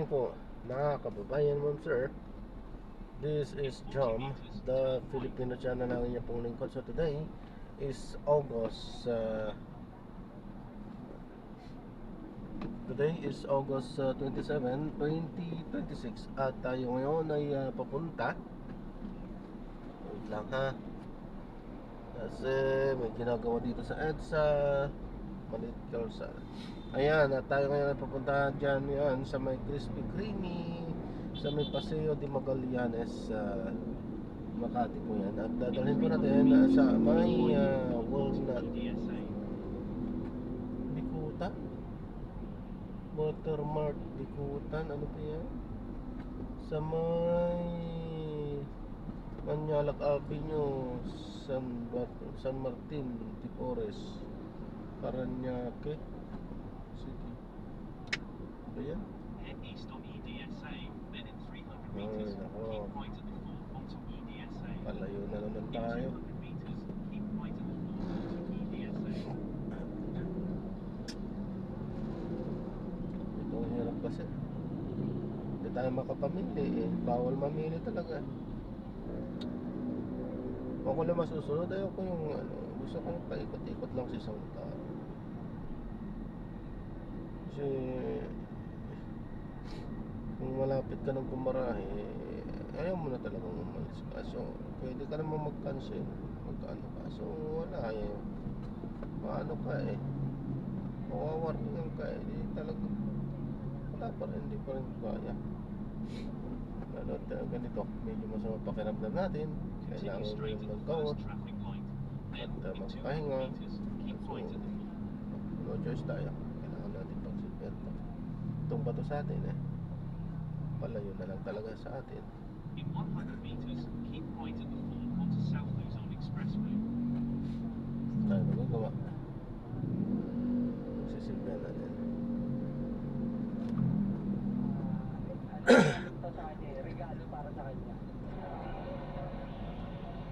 morning po, mga kababayan mo, sir. This is Jom, the Filipino channel ng inyong pong lingkod. So today is August 27, 2026. At tayo ngayon ay papunta. Wait lang ha, kasi may ginagawa dito sa EDSA Malit Kalsada. Ayan, at tayo ngayon ay papunta dyan yan sa may Crispy Creamy, sa may Paseo de Magallanes, Makati po yan. At dadalhin po natin sa may Walnut Bikuta, Watermark Bikutan, ano po yan, sa may Manyalak Avenue, San Martin de Porres, Paranaque City. Ba yan? Head east on EDSA, then in 300 Ay, meters, nako. keep right at the fort onto EDSA. Palayo na naman In tayo. 200 meters, keep right at the fort onto EDSA. Ito ang hirap kasi. Hindi tayo makapamili eh. Bawal mamili talaga. Kung ako lang masusunod, ayoko yung gusto kong paikot-ikot lang sa isang tao. Kasi kung malapit ka ng pumarahe, ayaw mo na talagang umalis. Kaso pwede ka naman mag-cancel, mag-ano ka. So wala eh. Paano ka eh, mawawarningan ka eh. Di talaga wala pa rin, hindi pa rin kaya. Lalo at ganito, medyo masama pakiramdam natin. Continue Kailangan mo straight yung at the mag-out first traffic light, then at in 200 magpahinga. meters, keep So right at the fort. no choice tayo, kailangan natin pagsilberto. Itong bato sa atin eh, palayo na lang talaga sa atin. In 100 meters, keep right at the fort onto South Luzon Expressway. Tayo magagawa, sisilbihan natin. Ito sa kanya, regalo para sa kanya.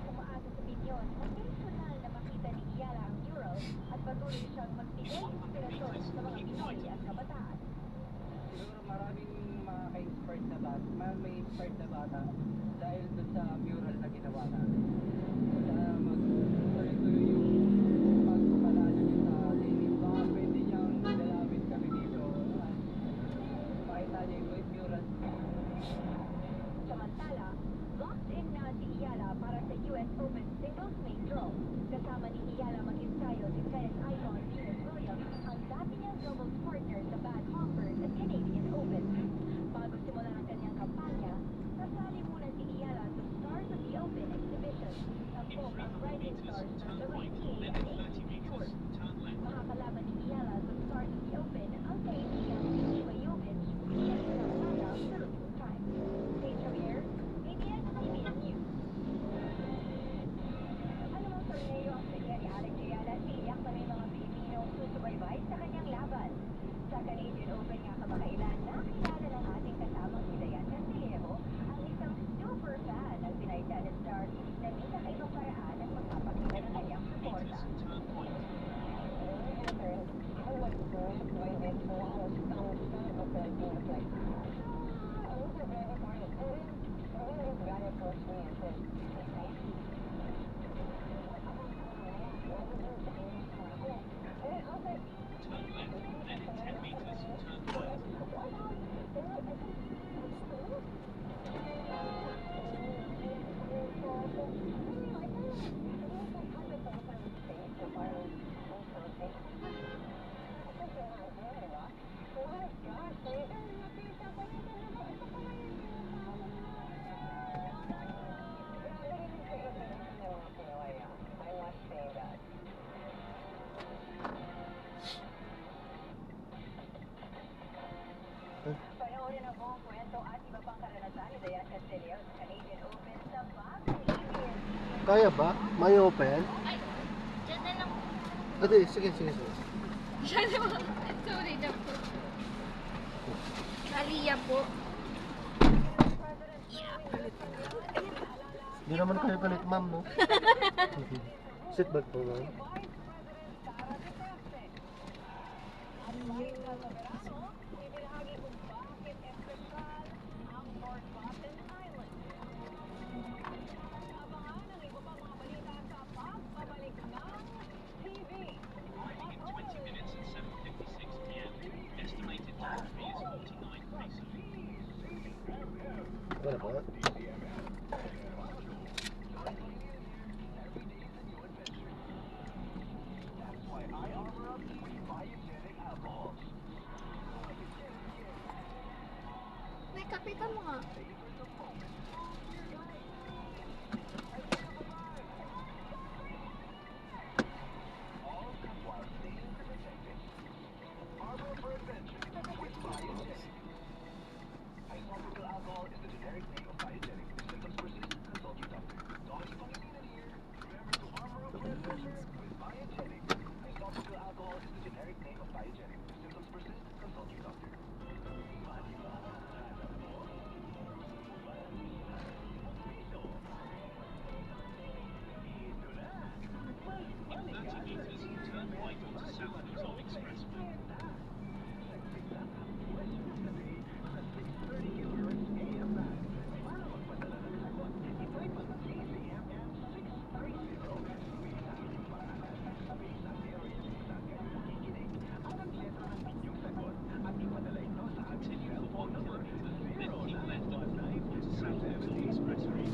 Umaasa sa milyon, intensyonal na makita ni Iyala ang mural at patuloy siyang magbigay inspirasyon sa mga Pinoy at kabataan. Siguro maraming makaka-inspired na bata, may inspired na bata dahil doon sa mural na ginawa natin. Sana mag-tuloy-tuloy yung pagpapanalo niya sa atin. Baka pwede niyang dalawin kami dito at makita niya yung mural. Samantala, locked in na si Iyala para sa US Open Singles Main Draw. Kasama ni Iyala mag-ensayo si tennis icon Venus Williams, ang dati niyang doubles partner sa Bad Hopper sa Canadian Open. Bago simulan ang kanyang kampanya, nasali muna si Iyala sa Stars of the Open exhibition. Tampok ang rising stars ng WTA Then at in 30 ATP Tour. meters, turn left. Makakalaban ni Iyala sa Stars of the Open ang kaibigang si Iwa Jovic at sa Canada Philippine Time. Kay Javier, ABS-CBN News. Anumang torneo ang bigyan ni Alex Ayala, tiyak na may mga Pilipinong susubaybay sa kanyang laban. Sa Canadian Open nga kamakailan, nakilala ng ating kasamang si Dayan Castillejo, ang isang super fan ng Pinay tennis star na di kakaibang paraan at magpapakita ng kanyang suporta. Turn point. Turn left. Then in 10 meters, turn right. Panoorin ang buong kwento at iba pang karanasan ni Dayan Castillejo sa Canadian Open sa bagong ABS. Kaya ba? May open? Ay, dyan na lang. Ate, sige. Dyan na lang. Sorry, dyan po. Aliyah po. Hindi naman kayo palit, ma'am, no? Seatbelt po, ma'am. At dahil sa verano, ibinahagi kung bakit espesyal Wala pa nga. Nay, kapitan mo nga. In 30 meters, turn right onto South Luzon Expressway. Continue for 1 kilometer, then keep left at 4 onto South Luzon Expressway.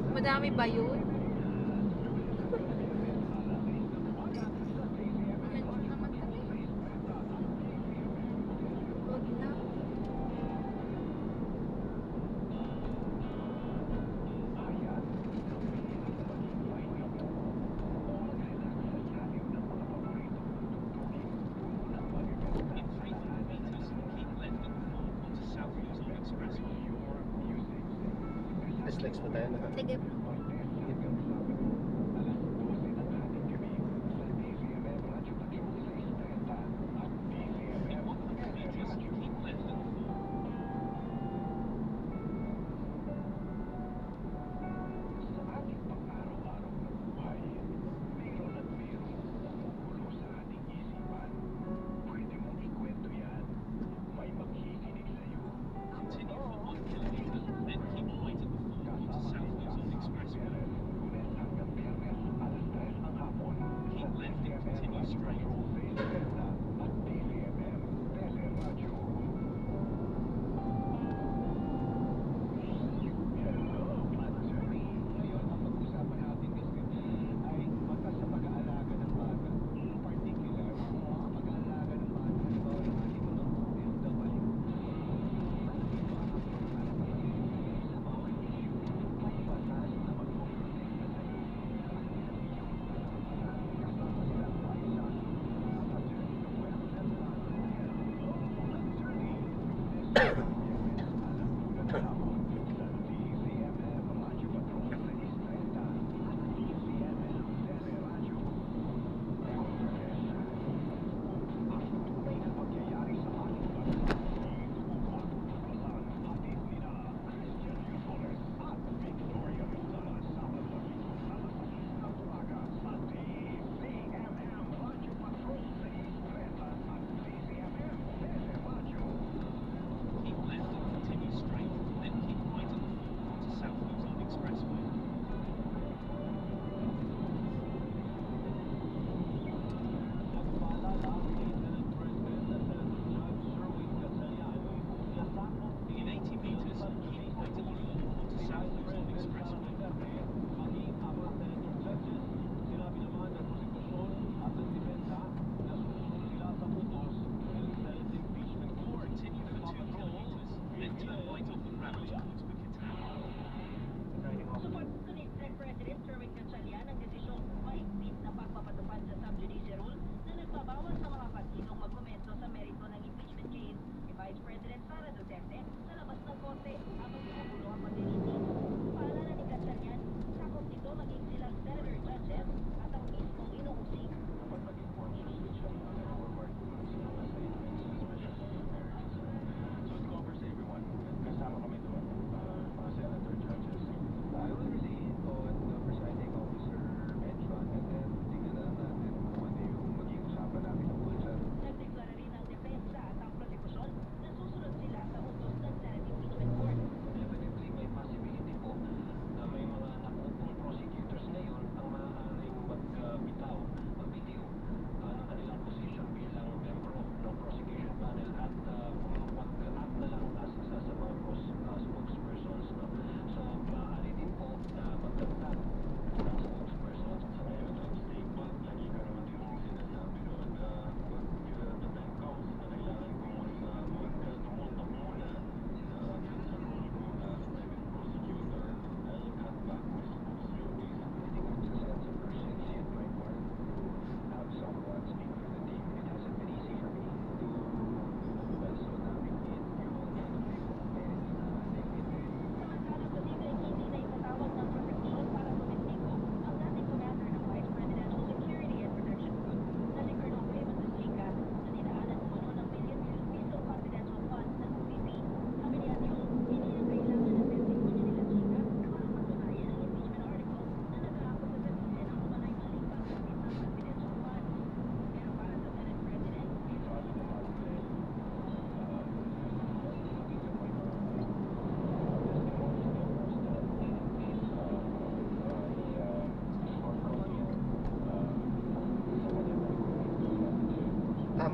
Madami ba yun? Naman kami. Wag na. In 300 meters, keep left at 4 onto South Luzon Expressway. Dislikes pa tayo na ha. Sige. In 100 meters, keep left at 4. Continue for 1 kilometer, then keep right at 4 onto South Luzon Expressway.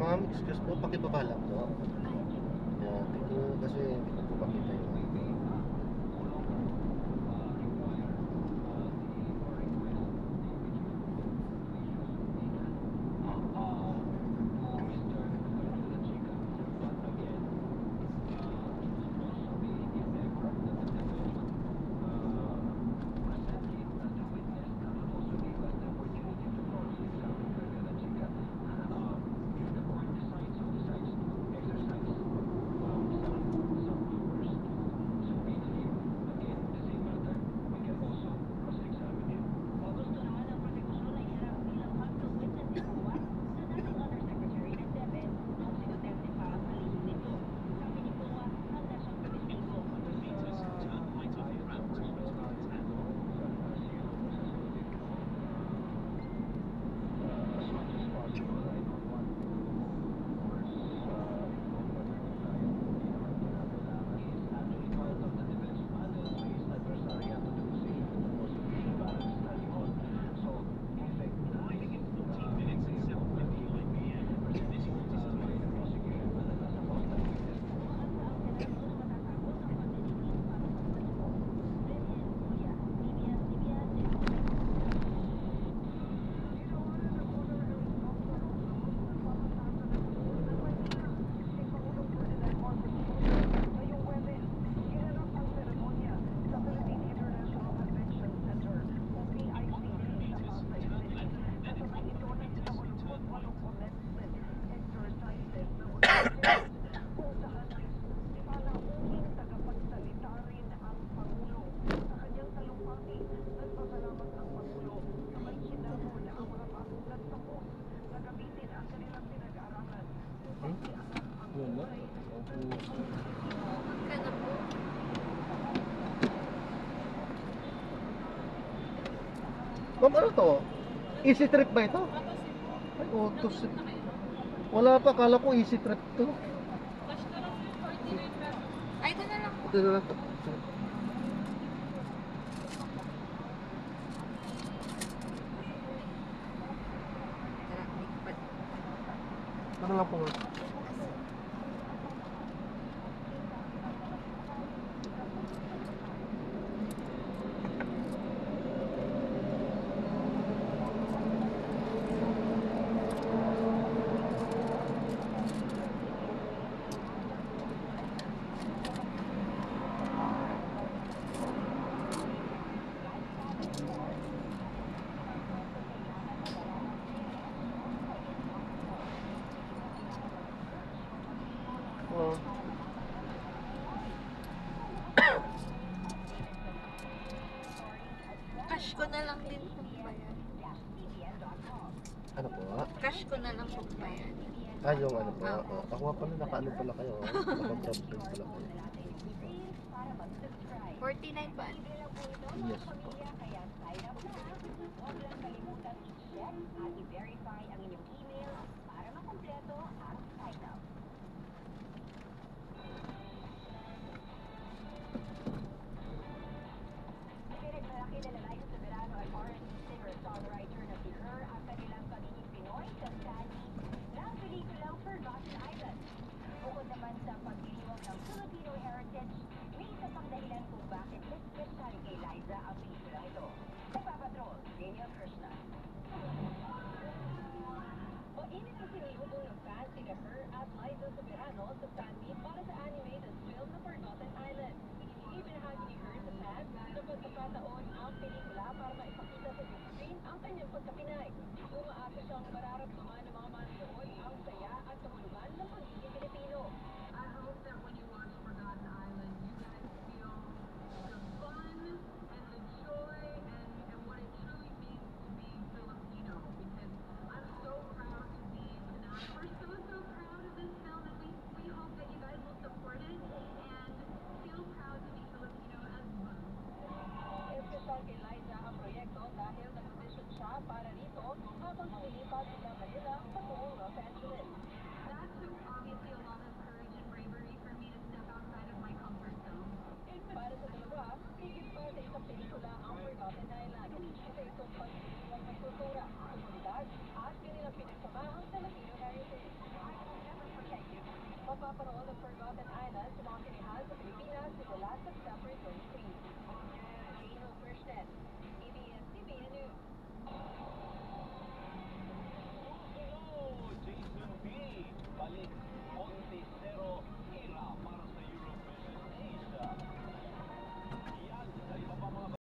Ma'am, excuse po, pakibaba lang po. Yan, thank you kasi hindi ko po makita yung yun na. Ka na po. Ma'am, ano to? Easy trip ba ito? Ay, auto trip. Wala pa, kala ko easy trip to. Ay, ito na lang. Ito na lang to. Tara, likpad. Ano lang po? Oh. Cash ko na lang din pong bayan. Ano po? Cash ko na lang pong bayan. Ah, yung ano po. Ako nga pala, naka-ano pala kayo. Naka-drop din pala kayo. 49 ba? Yes po. Bukod naman sa pagdiriwang ng Filipino heritage, may isa pang dahilan kung bakit mas special kay Liza ang pelikulang ito. Nagpapatrol, Daniel Krishna. Mainit ang sinulubong ng fans sina Her at Liza Soberano sa fan-meet para sa animated film na Forgotten Island. Ibinahagi ni Her sa fans na pagkakataon ang pelikula para maipakita sa big screen ang kanyang pagka-Pinay. Umaasa siyang mararamdaman ng mga manonood ang saya at kahulugan ng pagiging Pilipino. I hope that when you watch Forgotten Island, you guys feel the fun and the joy and what it truly means to be Filipino. Because I'm so proud to be Pinay. We're so proud of this film, and we hope that you guys will support it and feel proud to be Filipino as well. Espesyal kay Liza ang proyekto dahil nag-audition siya para rito habang lumilipat sa